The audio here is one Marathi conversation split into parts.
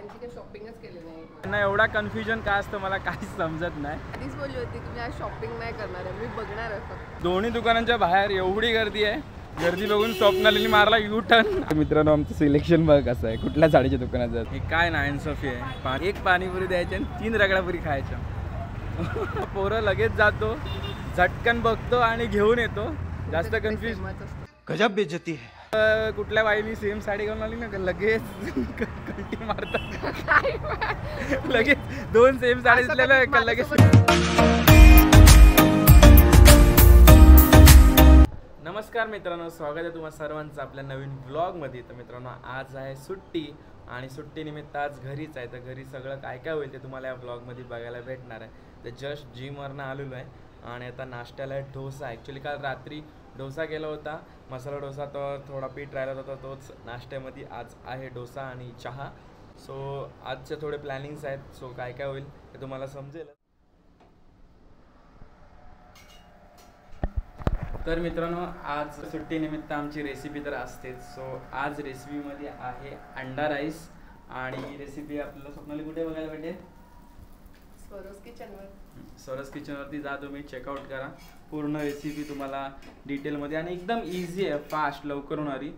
साड्यांची काही शॉपिंगच केली नाही. त्यांना एवढा कन्फ्युजन का असतं मला काहीच समजत नाही. आधीच बोलली होती की मी आज शॉपिंग नाही करणार आहे, मी बघणार आहे फक्त. दोन्ही दुकानांच्या बाहेर एवढी गर्दी आहे, गर्दी बघून स्वप्नालीने मारला यू टर्न. मित्रांनो आमचं सिलेक्शन बघ कसं आहे, कुठल्या साडीच्या दुकानात जात. हे काय ना इन्साफी आहे, एक पाणीपुरी द्यायची आणि 3 रगडापुरी खायच्या. पोरं लगेच जातो, झटकन बघतो आणि घेऊन येतो. जास्त कन्फ्युज गजब बेइज्जती है. कुठल्या बाईनी सेम साडी घालून आली ना लगेच कंटी मारतात. लगेच 2 सेम साडी दिसलेल्या लगेच. नमस्कार मित्रांनो, स्वागत आहे तुम्हा सर्वांचं आपल्या नवीन व्लॉगमध्ये. तर मित्रांनो आज आहे सुट्टी आणि सुट्टीनिमित्त आज घरीच आहे. तर घरी सगळं काय काय होईल ते तुम्हाला या व्लॉगमध्ये बघायला भेटणार आहे. तर जस्ट जिमवरनं आलेलो आहे आणि आता नाश्त्याला आहे डोसा. ॲक्च्युली काल रात्री डोसा केला होता, मसाला डोसा. तर थोडा पीठ राहिला होता, तोच नाश्त्यामध्ये आज आहे डोसा आणि चहा. सो आजचे थोडे प्लॅनिंग्स आहेत. सो काय काय होईल ते तुम्हाला समजेल. तर मित्रांनो आज सुट्टीनिमित्त आमची रेसिपी तर असतेच. सो आज रेसिपीमध्ये आहे अंडा राईस आणि रेसिपी आपल्याला स्वप्नाली कुठे बघायला भेटेल? स्वरस किचनवर. स्वरस किचनवरती जा, तुम्ही चेकआउट करा. पूर्ण रेसिपी तुम्हाला डिटेलमध्ये आणि एकदम इझी आहे, फास्ट, लवकर होणारी.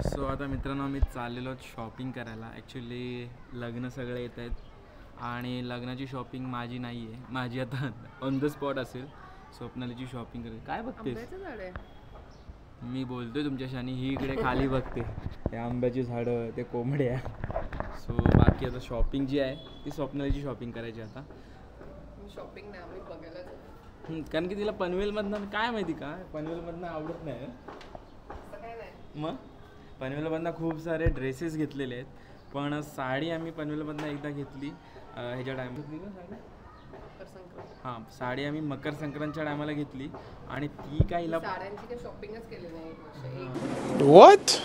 सो आता मित्रांनो आम्ही चाललेलो शॉपिंग करायला. ॲक्च्युली लग्न सगळे येत आहेत आणि लग्नाची शॉपिंग माझी नाही आहे, माझी आता ऑन द स्पॉट असेल. स्वप्नालीची शॉपिंग करायची. काय बघतेस? मी बोलतोय तुमच्याशी आणि ही इकडे खाली बघते. ते आंब्याची झाडं, ते कोंबड्या. सो बाकी आता शॉपिंग जी आहे ती स्वप्नालीची शॉपिंग करायची आता. शॉपिंग नाही, आम्ही बघायला. कारण की तिला पनवेलमधनं काय माहिती का, पनवेलमधनं आवडत नाही. असं काय नाही. मग पनवेलमधनं खूप सारे ड्रेसेस घेतलेले आहेत, पण साडी आम्ही पनवेलमधनं एकदा घेतली ह्याच्या टायमात घेतली का साडी? हां, साडी आम्ही मकर संक्रांतच्या टायमाला घेतली आणि ती काय हिला साड्यांची काही शॉपिंगच केली नाही. What?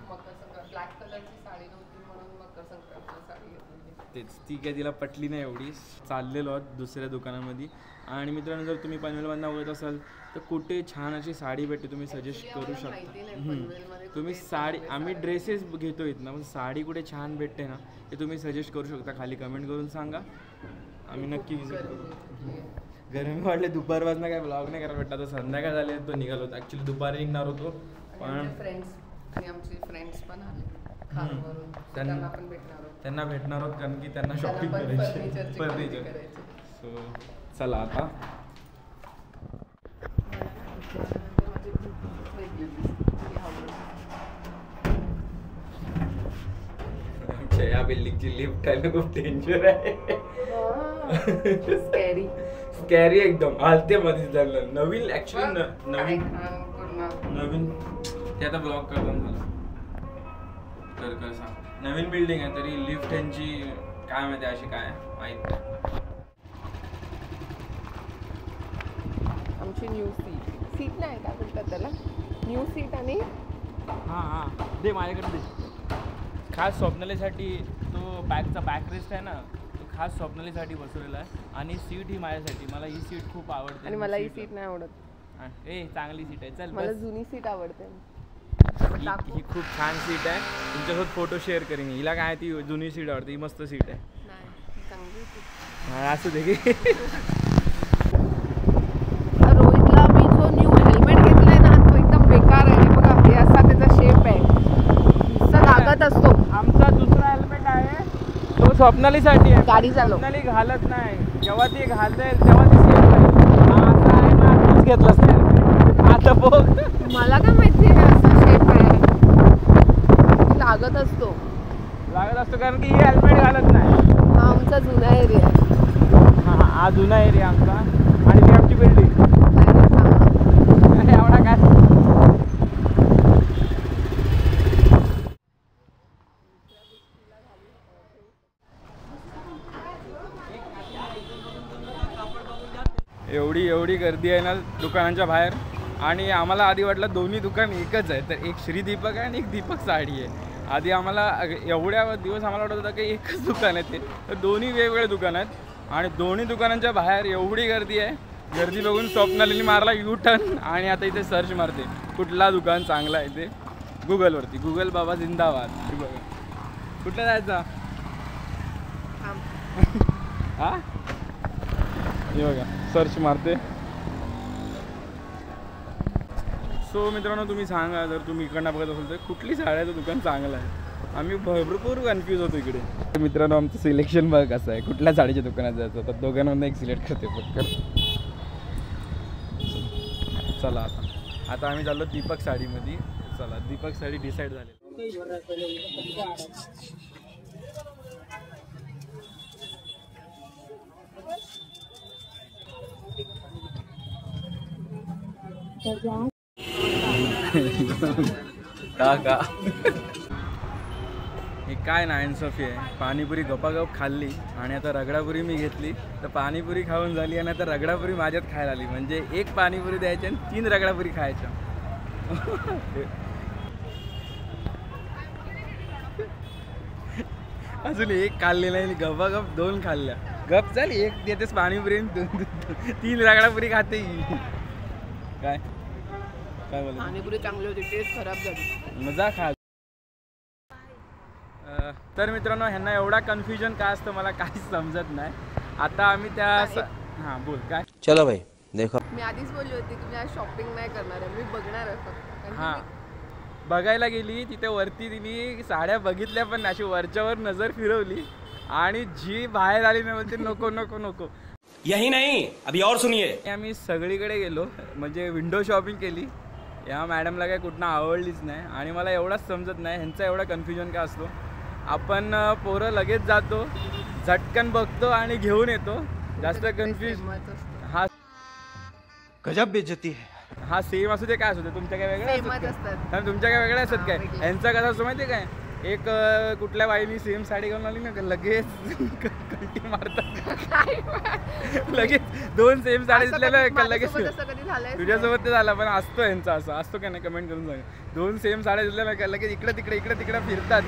मकर संक्रांत ब्लॅक कलरची साडी नव्हती म्हणून मकर संक्रांतची साडी घेतली. तेच, ती काय तिला पटली नाही एवढी. चाललेलो आहोत दुसऱ्या दुकानामध्ये. आणि मित्रांनो जर तुम्ही पनवेलमधनं बघत असाल तर कुठे छान अशी साडी भेटते, तुम्ही सजेस्ट करू शकता. तुम्ही साडी, आम्ही ड्रेसेस घेतो इथनं, पण साडी कुठे छान भेटते ना ते तुम्ही सजेस्ट करू शकता. खाली कमेंट करून सांगा, आम्ही नक्की विजिट करू. गरमी वाटले दुपारपासून काय ब्लॉग नाही करायला भेटला. तर संध्याकाळ झाले तो निघालो होतो. ॲक्च्युली दुपारी निघणार होतो, पण फ्रेंड्स आणि आमचे फ्रेंड्स पण आले खारवरून. त्यांना भेटणार आहोत कारण की त्यांना शॉपिंग करायची, फर्निचर. सो चला आता आमच्या या बिल्डिंगची लिफ्ट आहे ना, खूप डेंजर आहे. स्कॅरी एकदम. हालते मध्ये झालं नवीन. ऍक्च्युली नवीन ते आता ब्लॉक करतो मला. कर सांग. नवीन बिल्डिंग आहे तरी लिफ्ट यांची काय माहिती अशी काय माहित नाही. आमची न्यू सीट नाही का बोलतात त्याला, न्यू सीट. आणि हां दे माझ्याकडे दे. खास स्वप्नालीसाठी तो बॅक रेस्ट आहे ना, तो खास स्वप्नालीसाठी बसवलेला आहे. आणि सीट ही माझ्यासाठी, मला ही सीट खूप आवडते. आणि मला ही सीट नाही आवडत. चांगली सीट आहे. चल, मला जुनी सीट आवडते. ही खूप छान सीट आहे. तुमच्यासोबत फोटो शेअर करेन. हिला काय ती जुनी सीट आवडते, ही मस्त सीट आहे. असू दे की. रोहितला मी जो न्यू हेल्मेट घेतलाय ना तो एकदम बेकार आहे. बघा हे असा त्याचा शेप आहे, नुसता लागत असतो. आमचा दुसरा हेल्मेट आहे तो स्वप्नालीसाठी आहे. गाडी चालव. स्वप्नाली घालत नाही. जेव्हा ती घालते तेव्हा ती सेफ आहे. असा आहे ना, घेतलास नाही आता बघ. मला काय माहिती आहे असा शेप आहे, लागत असतो कारण की ही हेल्मेट घालत नाही. हा आमचा जुना एरिया आहे. हा जुना एरिया आमचा आणि ती आमची बिल्डिंग. एवढा काय एवढी गर्दी आहे ना दुकानांच्या बाहेर. आणि आम्हाला आधी वाटलं दोन्ही दुकान एकच आहे, तर एक श्री दीपक आहे आणि एक दीपक साडी आहे. आधी आम्हाला एवढ्या दिवस आम्हाला वाटत होतं की एकच दुकान आहे ते, तर दोन्ही वेगवेगळे दुकान आहेत. आणि दोन्ही दुकानांच्या बाहेर एवढी गर्दी आहे, गर्दी बघून स्वप्नालीने मारला यू टर्न आणि आता इथे सर्च मारते कुठला दुकान चांगला आहे ते. गुगलवरती गुगल बाबा जिंदाबाद. हे बघा कुठला जायचा हा हे बघा सर्च मारते. सो मित्रांनो तुम्ही सांगा जर तुम्ही इकडनं बघत असाल तर कुठली साड्याचं दुकान चांगलं आहे. आम्ही भरपूर कन्फ्यूज होतो इकडे. मित्रांनो आमचं सिलेक्शन बघ कसं आहे कुठल्या साडीच्या दुकानात जायचं तर दोघांमधून एक सिलेक्ट करते पटकन. चला आता आम्ही चाललो दीपक साडीमध्ये. चला दीपक साडी डिसाईड झाली. का हे काय ना इन्सफी आहे. पाणीपुरी गपागप खाल्ली आणि आता रगडापुरी मी घेतली तर पाणीपुरी खाऊन झाली आणि आता रगडापुरी माझ्यात खायला आली. म्हणजे एक पाणीपुरी द्यायची आणि 3 रगडापुरी खायच्या. अजून एक खाल्ली नाही गपागप 2 खाल्ल्या. गप चाल एक देतेस पाणीपुरी 3 रगडापुरी खाते. काय काय बोल पाणीपुरी चांगली होती टेस्ट खराब झाली. मजा खा. तर मित्रांनो ह्यांना एवढा कन्फ्युजन का असतं मला काहीच समजत नाही. आता आम्ही त्या हां बोल काय. चलो भाई देखो. मी आधीच बोलली होती की मी आज शॉपिंग नाही करणार आहे. मी बघणार आहे फक्त. हां बघायला गेली तिथे वरती तिने साड्या बघितल्या पण अशी वरच्यावर नजर फिरवली आणि जी बाहेर आली ना बोलते नको नको नको. यही नहीं अभी और सुनिए. आम्ही सगळीकडे गेलो म्हणजे विंडो शॉपिंग केली. या मॅडमला काय कुठनं आवडलीच नाही आणि मला एवढाच समजत नाही ह्यांचा एवढा कन्फ्युजन का असतो. आपण पोरं लगेच जातो झटकन बघतो आणि घेऊन येतो. जास्त कन्फ्यूज हा गजब बेइज्जती है. हा सेम असू दे काय असू दे तुमच्या काय वेगळ्या असतात तुमच्या काय वेगळ्या असतात काय. ह्यांचा कसा असतो माहिती काय एक कुठल्या बाईनी सेम साडी घालून आली ना लगेच कंटी मारतात. लगेच 2 सेम साडी दिसलेल्या लगेच तुझ्यासोबत ते झालं पण असतो ह्यांचा असं असतो काय नाही कमेंट करून सांग. 2 सेम साड्या दिसल्या लगेच इकडे तिकडे फिरतात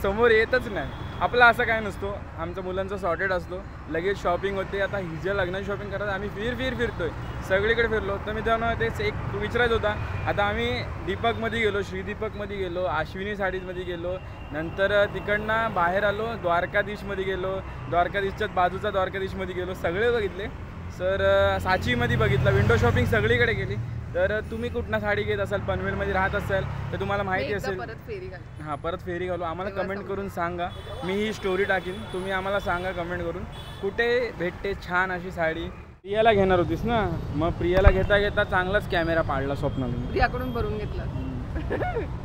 समोर येतच नाही. आपला असं काय नसतो. आमच्या मुलांचा सॉर्टेड असतो लगेच शॉपिंग होते. आता हिच्या लग्नाची शॉपिंग करत आम्ही फिरतोय सगळीकडे फिरलो. तर मित्रांनो तेच एक विचारायचं होता. आता आम्ही दीपकमध्ये गेलो श्रीदीपकमध्ये गेलो अश्विनी साडीजमध्ये गेलो नंतर तिकडनं बाहेर आलो द्वारकाधीशमध्ये गेलो द्वारकाधीशच्या बाजूचा द्वारकाधीशमध्ये गेलो सगळे बघितले. सर साचीमध्ये बघितलं विंडो शॉपिंग सगळीकडे केली. तर तुम्ही कुठनं साडी घेत असाल पनवेलमध्ये राहत असाल तर तुम्हाला माहिती असेल हां परत फेरी घालू आम्हाला कमेंट करून सांगा. मी ही स्टोरी टाकीन तुम्ही आम्हाला सांगा कमेंट करून कुठे भेटते छान अशी साडी. प्रियाला घेणार होतीस ना मग प्रियाला घेता चांगलाच कॅमेरा पाडला स्वप्नाला. प्रियाकडून भरून घेतला.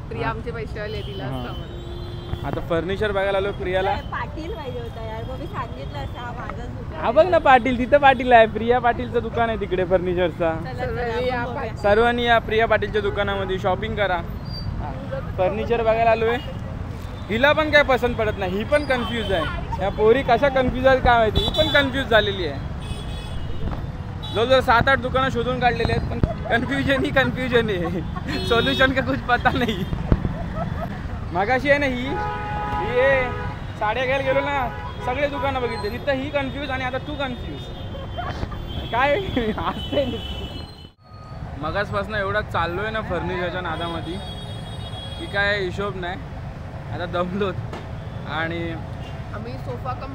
प्रिया आमचे पैसे आले तिला. आता फर्निचर बघायला आलो प्रियाला. पाटील पाहिजे होता यार मग मी सांगितलं असं हा माझाच दुकान. हा बघ ना पाटील तिथं पाटील आहे. प्रिया पाटीलचं दुकान आहे तिकडे फर्निचरचा. सर्वांनी या प्रिया पाटीलच्या दुकानामध्ये शॉपिंग करा. फर्निचर बघायला आलोय. हिला पण काय पसंत पडत नाही. ही पण कन्फ्यूज आहे. या पोरी कशा कन्फ्यूज आहेत काय माहिती. ही पण कन्फ्यूज झालेली आहे. जवळजवळ 7-8 दुकानं शोधून काढलेली आहेत पण कन्फ्युजन आहे. सोल्युशन का कुछ पता नाही. मगाशी आहे ना ही साड्या घ्यायला गेलो ना सगळे दुकानं बघितले तिथं ही कन्फ्यूज आणि आता तू कन्फ्यूज काय असते. मगासपासून एवढा चाललोय ना फर्निचरच्या नादामध्ये की काय हिशोब नाही. आता दमलोत आणि आम्ही सोफा कम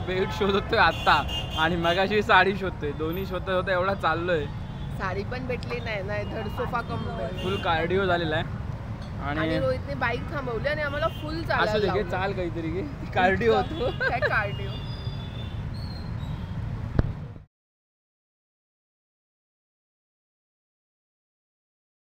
बेड शोधतोय आत्ता आणि मगाशी साडी शोधतोय. दोन्ही शोधत एवढा चाललोय. साडी पण भेटली नाही धड सोफा कम बेड. फुल कार्डिओ झालेला आहे. आणि रोहितने बाईक थांबवली आणि आम्हाला फुल असं चाल काहीतरी कार्डिओ होतो. काय कार्डिओ